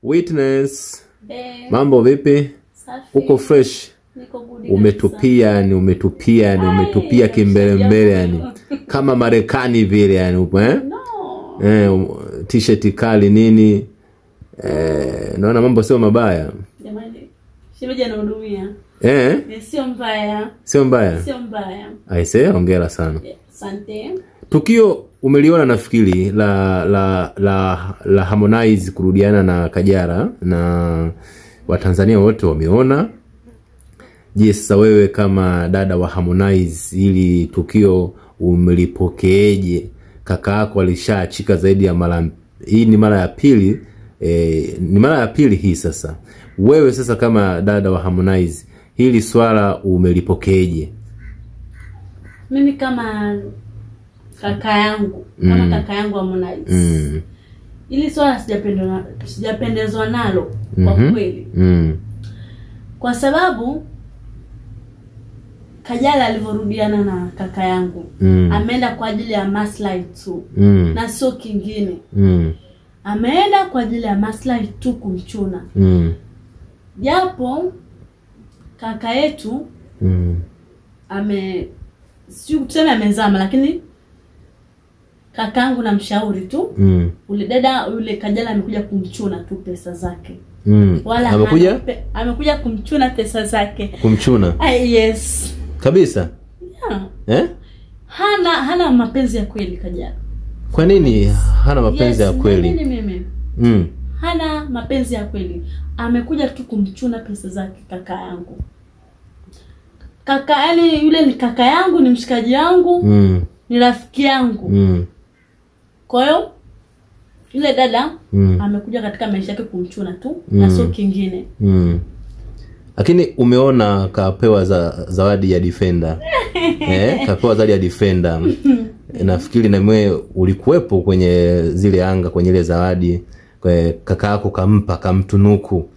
Witness. Mambo vipi? Uko fresh? Umetupia kimbele yani. Kama Marekani vile yani upo t-shirt kali nini? Naona mambo sio mabaya. Jamani, shemeji anahudumia. Sio mbaya. Sio mbaya. Sio mbaya. Aisee, hongera sana. Asante. Tukio umeliona nafikiri la Harmonize kurudiana na Kajala na Watanzania wote wameona. Je, sasa wewe kama dada wa Harmonize ili tukio umelipokeeje? Kaka yako alishaachika zaidi ya mara, hii ni mara ya pili, ni mara ya pili hii sasa. Wewe sasa kama dada wa Harmonize hili swala umelipokeeje? Mimi kama kaka yangu, kaka yangu Harmonize. Ili swala sijapendezwa nalo kwa kweli. Kwa sababu Kajala alivyorudiana na kaka yangu, ameenda kwa ajili ya maslahi tu, na sio kingine. Ameenda kwa ajili ya maslahi tu kumchuna. Japo kaka yetu sio kusema amezama, lakini kakangu na mshauri tu. Ule dada yule Kajala amekuja kumchuna tu pesa zake. Wala amekuja kumchuna pesa zake. Kumchuna? Yes. Kabisa? Yeah. Hana mapenzi ya kweli Kajala. Kwa nini hana mapenzi ya kweli? Mimi. Hana mapenzi ya kweli. Amekuja tu kumchuna pesa zake kaka yangu. Yani yule ni kaka yangu, ni mshikaji yangu, ni rafiki yangu. Kwa hiyo yule dada amekuja katika maisha yake kumchuna tu, na sio kingine. Lakini umeona kapewa zawadi ya Defender. Kapewa zawadi ya Defender. Nafikiri na wewe ulikuwepo kwenye zile anga, kwenye ile zawadi. Kwa kaka yako kamtunuku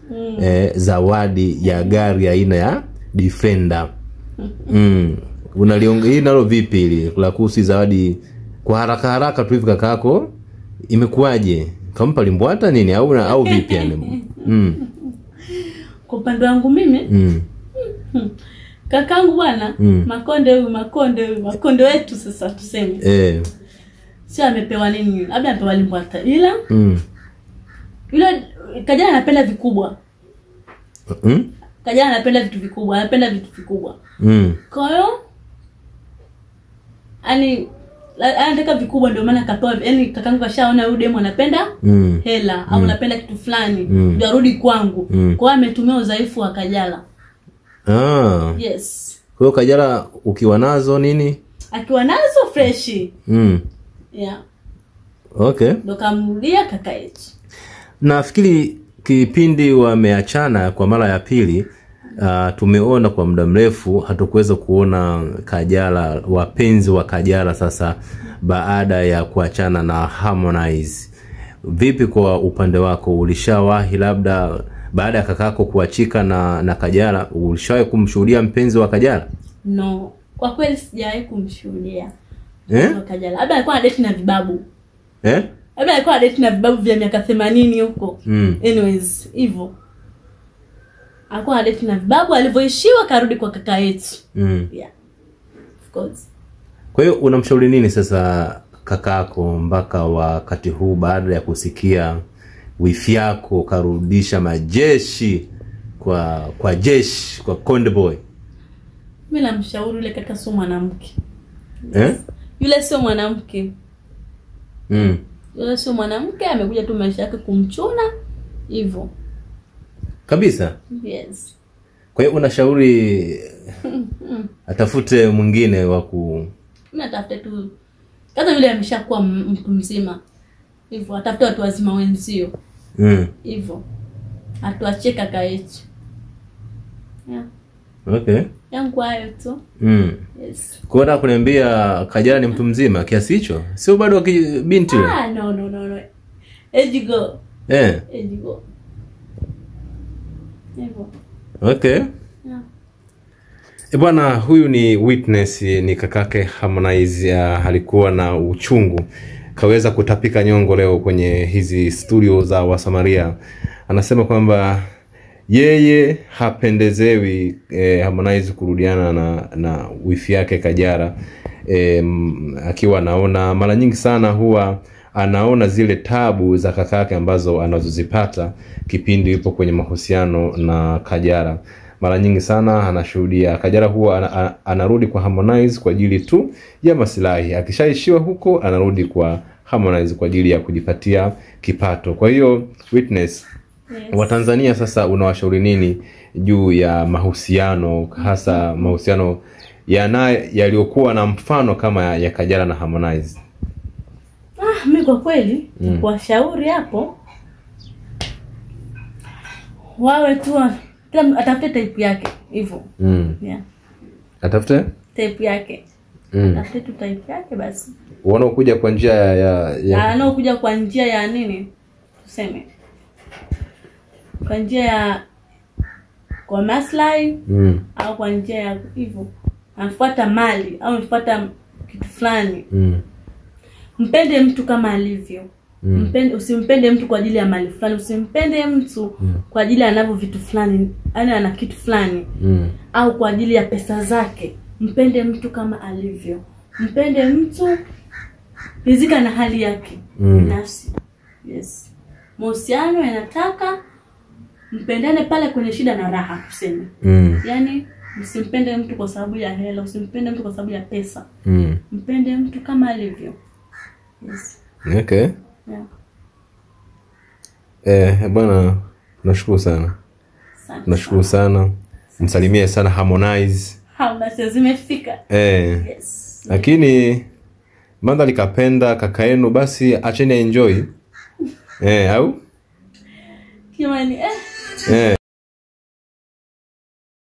zawadi ya gari aina ya Defender. Unaliongea nalo vipi ili la kuhusu zawadi kwa haraka tu hivi kaka yako imekuaje? Kampa limbwata nini au vipi yani? Kwa upande wangu mimi kakangu bwana, makonde wetu sasa tuseme. Sio amepewa nini? Labda amepewa limbwata, ila yule Kajala anapenda vikubwa. Kajala anapenda vitu vikubwa, anapenda vitu vikubwa. Kwa hiyo anataka vikubwa, ndio maana kapewa. Yani kakangu kashaona yule demo anapenda hela au anapenda kitu fulani, ndio arudi kwangu. Kwa hiyo ametumia udhaifu wa Kajala. Yes. Kwa hiyo Kajala ukiwa nazo nini? Akiwa nazo fresh. Yeah. Okay. Ndio kamrudia kaka yetu. Nafikiri kipindi wameachana kwa mara ya pili, tumeona kwa muda mrefu hatukuweza kuona Kajala, wapenzi wa Kajala sasa baada ya kuachana na Harmonize. Vipi kwa upande wako, ulishawahi labda baada ya kakako kuachika na Kajala ulishawahi kumshuhudia mpenzi wa Kajala? No, kwa kweli sijawahi kumshuhudia. Kajala labda alikuwa anadate na vibabu. Labda alikuwa anadate na vibabu vya miaka 80 huko. Anyways, hivyo. Alikuwa anadate na vibabu, alivyoishiwa karudi kwa kaka yetu. Yeah. Of course. Kwa hiyo unamshauri nini sasa kakako mpaka wakati huu baada ya kusikia wifi yako karudisha majeshi kwa jeshi, kwa Konde Boy? Mimi namshauri yule kaka sio mwanamke. Yule sio mwanamke. Yule sio mwanamke, amekuja tu maisha yake kumchuna hivyo. Kabisa? Yes. Kwa hiyo unashauri atafute mwingine wa mimi atafute tu. Kaza yule ameshakuwa mtu mzima. Hivyo atafute watu wazima wenzio. Hivyo. Atuachie kaka yetu. Yeah. Okay. Yangu hayo tu. Yes. Kwa nini kuniambia Kajala ni mtu mzima kiasi hicho? Sio bado binti yule? No. Age go. Age go. Hivyo. Okay. Yeah. Bwana, huyu ni Witness, ni kakake Harmonize. Alikuwa na uchungu, kaweza kutapika nyongo leo kwenye hizi studio za Wasamaria. anasema kwamba yeye hapendezewi Harmonize kurudiana na wifi yake Kajala. Akiwa anaona mara nyingi sana huwa anaona zile tabu za kakake ambazo anazozipata kipindi yupo kwenye mahusiano na Kajala. Mara nyingi sana anashuhudia Kajala huwa anarudi kwa Harmonize kwa ajili tu ya maslahi. Akishaishiwa huko anarudi kwa Harmonize kwa ajili ya kujipatia kipato. Kwa hiyo Witness, wa Tanzania sasa unawashauri nini juu ya mahusiano, hasa mahusiano yaliokuwa na mfano kama ya Kajala na Harmonize? Mimi kwa kweli kuwashauri hapo wawe tu atafute type yake hivyo. Yeah. Atafute type yake. Atafute tu type yake basi. Wanaokuja kwa njia ya wanaokuja kwa njia ya nini? Tuseme. Kwa njia ya kwa maslahi au kwa njia ya hivyo. Anafuata mali au anafuata kitu fulani. Mpende mtu kama alivyo. Usimpende mtu kwa ajili ya mali fulani, usimpende mtu kwa ajili anavyo vitu fulani, ana kitu fulani au kwa ajili ya pesa zake. Mpende mtu kama alivyo. Mpende mtu rizika na hali yake binafsi. Yes. Mahusiano yanataka mpendane pale kwenye shida na raha tuseme. Yaani usimpende mtu kwa sababu ya hela, usimpende mtu kwa sababu ya pesa. Mpende mtu kama alivyo. Yes. Okay. Yeah. Bwana nashukuru sana. Nashukuru sana. Msalimie sana Harmonize. Harmonize zimefika. Yes. Lakini mandhari kapenda kaka yenu, basi acheni enjoy. Au? Kimani